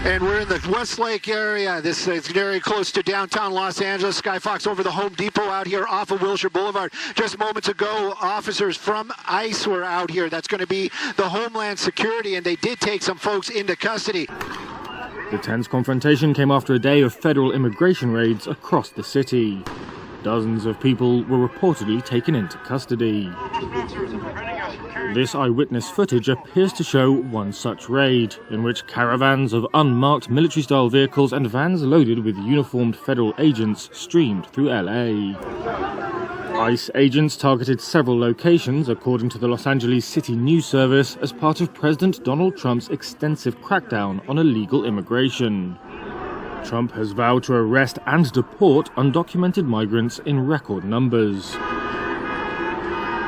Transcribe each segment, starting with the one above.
And we're in the Westlake area. This is very close to downtown Los Angeles. Skyfox over the Home Depot out here off of Wilshire Boulevard. Just moments ago, officers from ICE were out here. That's going to be the Homeland Security, and they did take some folks into custody. The tense confrontation came after a day of federal immigration raids across the city. Dozens of people were reportedly taken into custody. This eyewitness footage appears to show one such raid, in which caravans of unmarked military-style vehicles and vans loaded with uniformed federal agents streamed through LA. ICE agents targeted several locations, according to the Los Angeles City News Service, as part of President Donald Trump's extensive crackdown on illegal immigration. Trump has vowed to arrest and deport undocumented migrants in record numbers.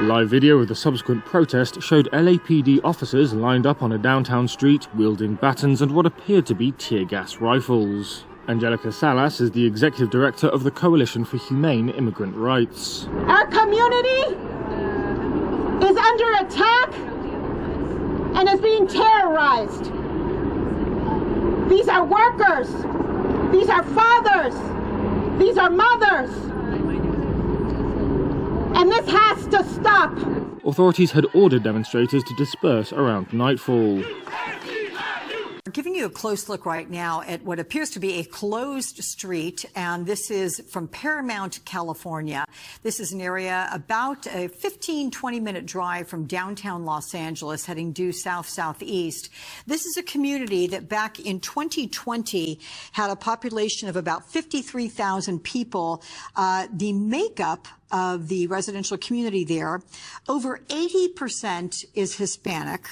Live video of the subsequent protest showed LAPD officers lined up on a downtown street, wielding batons and what appeared to be tear gas rifles. Angelica Salas is the executive director of the Coalition for Humane Immigrant Rights. Our community is under attack and is being terrorized. These are workers. These are fathers. These are mothers. And this has to stop. Authorities had ordered demonstrators to disperse around nightfall. We're giving you a close look right now at what appears to be a closed street, and this is from Paramount, California. This is an area about a 15-20-minute drive from downtown Los Angeles, heading due south-southeast. This is a community that back in 2020 had a population of about 53,000 people. The makeup of the residential community there, over 80% is Hispanic,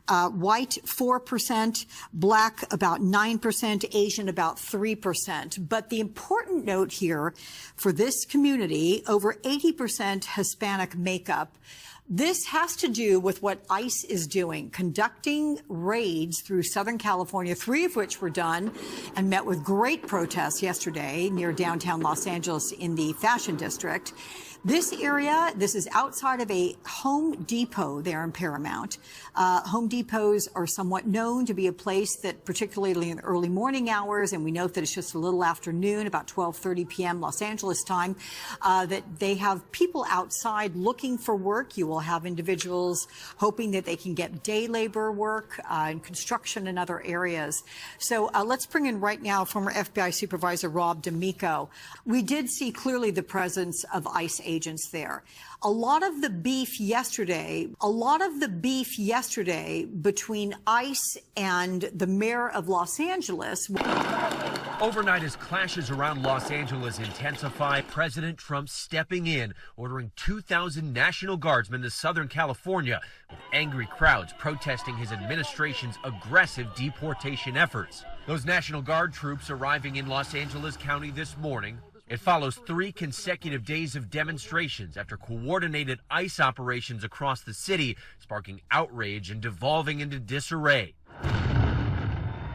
white 4%, black about 9%, Asian about 3%. But the important note here for this community, over 80% Hispanic makeup. This has to do with what ICE is doing, conducting raids through Southern California, 3 of which were done and met with great protests yesterday near downtown Los Angeles in the Fashion District. This area, this is outside of a Home Depot there in Paramount. Home Depots are somewhat known to be a place that, particularly in the early morning hours, and we note that it's just a little after noon, about 12:30 p.m. Los Angeles time, that they have people outside looking for work. You will have individuals hoping that they can get day labor work in construction and other areas. So let's bring in right now former FBI Supervisor Rob D'Amico. We did see clearly the presence of ICE agents there. A lot of the beef yesterday between ICE and the mayor of Los Angeles. Overnight, as clashes around Los Angeles intensify, President Trump stepping in, ordering 2,000 National Guardsmen to Southern California, with angry crowds protesting his administration's aggressive deportation efforts. Those National Guard troops arriving in Los Angeles County this morning. It follows 3 consecutive days of demonstrations after coordinated ICE operations across the city, sparking outrage and devolving into disarray.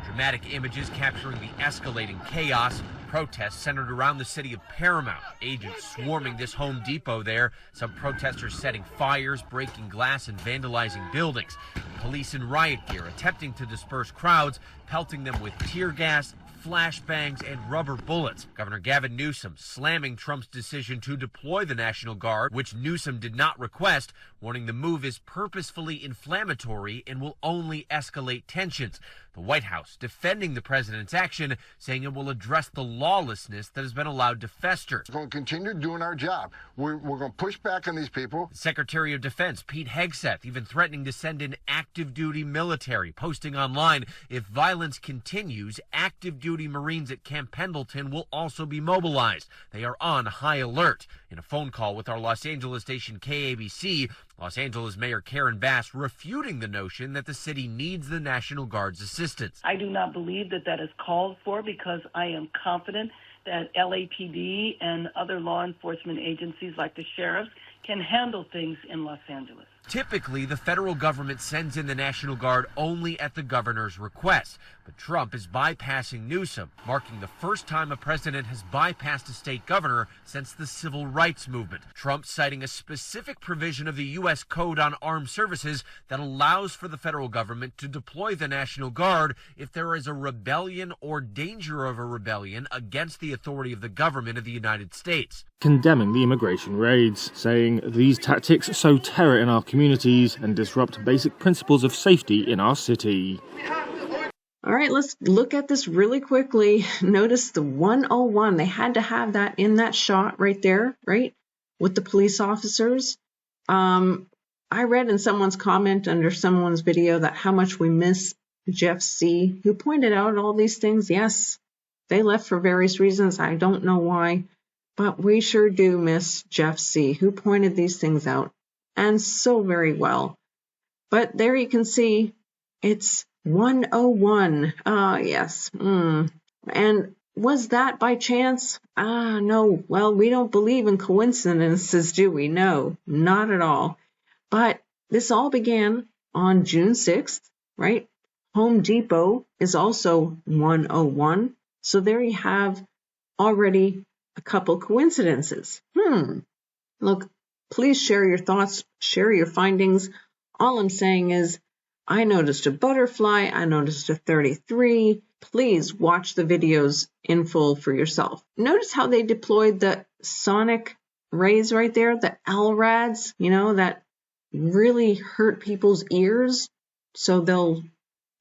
Dramatic images capturing the escalating chaos. Protests centered around the city of Paramount. Agents swarming this Home Depot there. Some protesters setting fires, breaking glass, and vandalizing buildings. Police in riot gear attempting to disperse crowds, pelting them with tear gas, flashbangs, and rubber bullets. Governor Gavin Newsom slamming Trump's decision to deploy the National Guard, which Newsom did not request, warning the move is purposefully inflammatory and will only escalate tensions. The White House defending the president's action, saying it will address the lawlessness that has been allowed to fester. We're going to continue doing our job. We're going to push back on these people. Secretary of Defense Pete Hegseth even threatening to send in active duty military, posting online, if violence continues, active duty Marines at Camp Pendleton will also be mobilized. They are on high alert. In a phone call with our Los Angeles station KABC, Los Angeles Mayor Karen Bass refuting the notion that the city needs the National Guard's assistance. I do not believe that that is called for, because I am confident that LAPD and other law enforcement agencies like the sheriffs can handle things in Los Angeles. Typically, the federal government sends in the National Guard only at the governor's request. But Trump is bypassing Newsom, marking the first time a president has bypassed a state governor since the civil rights movement. Trump citing a specific provision of the U.S. Code on Armed Services that allows for the federal government to deploy the National Guard if there is a rebellion or danger of a rebellion against the authority of the government of the United States. Condemning the immigration raids, saying these tactics sow terror in our communities and disrupt basic principles of safety in our city. All right, let's look at this really quickly. Notice the 101. They had to have that in that shot right there, right, with the police officers. I read in someone's comment under someone's video that how much we miss Jeff C., who pointed out all these things. Yes, they left for various reasons. I don't know why, but we sure do miss Jeff C., who pointed these things out, and so very well. But there you can see it's 101. Yes. And was that by chance? No. Well, we don't believe in coincidences, do we? No, not at all. But this all began on June 6th, right? Home Depot is also 101. So there you have already a couple coincidences. Look, please share your thoughts, share your findings. All I'm saying is, I noticed a butterfly, I noticed a 33. Please watch the videos in full for yourself. Notice how they deployed the sonic rays right there, the LRADs, that really hurt people's ears, so they'll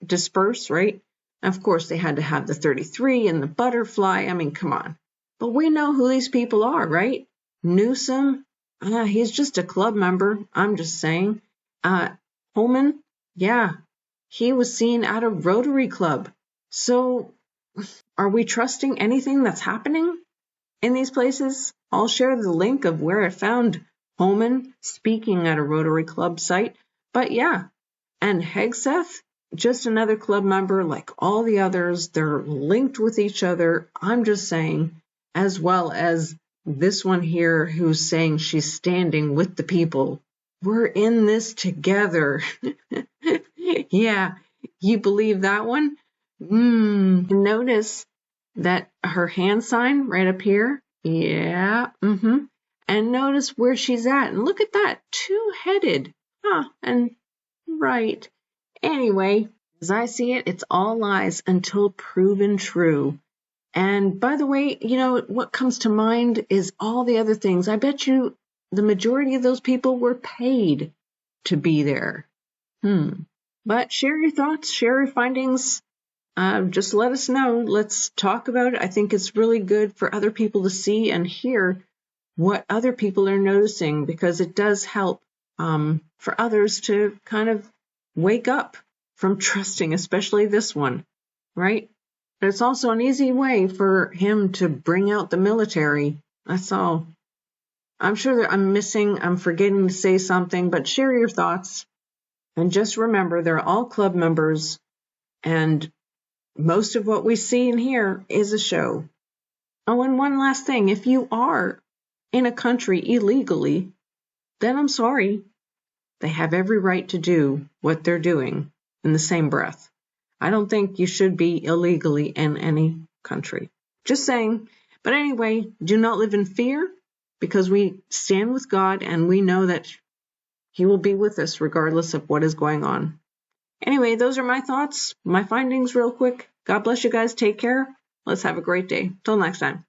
disperse, right? Of course, they had to have the 33 and the butterfly. I mean, come on. But we know who these people are, right? Newsom, he's just a club member. I'm just saying. Holman, yeah, he was seen at a Rotary Club. So are we trusting anything that's happening in these places? I'll share the link of where I found Holman speaking at a Rotary Club site. But yeah, and Hegseth, just another club member like all the others. They're linked with each other. I'm just saying, as well as this one here who's saying she's standing with the people. We're in this together. Yeah, you believe that one? Notice that her hand sign right up here. Yeah, And notice where she's at. And look at that, two-headed. And right. Anyway, as I see it, it's all lies until proven true. And by the way, what comes to mind is all the other things. I bet you the majority of those people were paid to be there. But share your thoughts, share your findings. Just let us know. Let's talk about it. I think it's really good for other people to see and hear what other people are noticing, because it does help for others to kind of wake up from trusting, especially this one, right? But it's also an easy way for him to bring out the military. That's all. I'm sure that I'm forgetting to say something, but share your thoughts. And just remember, they're all club members, and most of what we see in here is a show. Oh, and one last thing. If you are in a country illegally, then I'm sorry. They have every right to do what they're doing in the same breath. I don't think you should be illegally in any country. Just saying. But anyway, do not live in fear, because we stand with God and we know that He will be with us regardless of what is going on. Anyway, those are my thoughts, my findings real quick. God bless you guys. Take care. Let's have a great day. Till next time.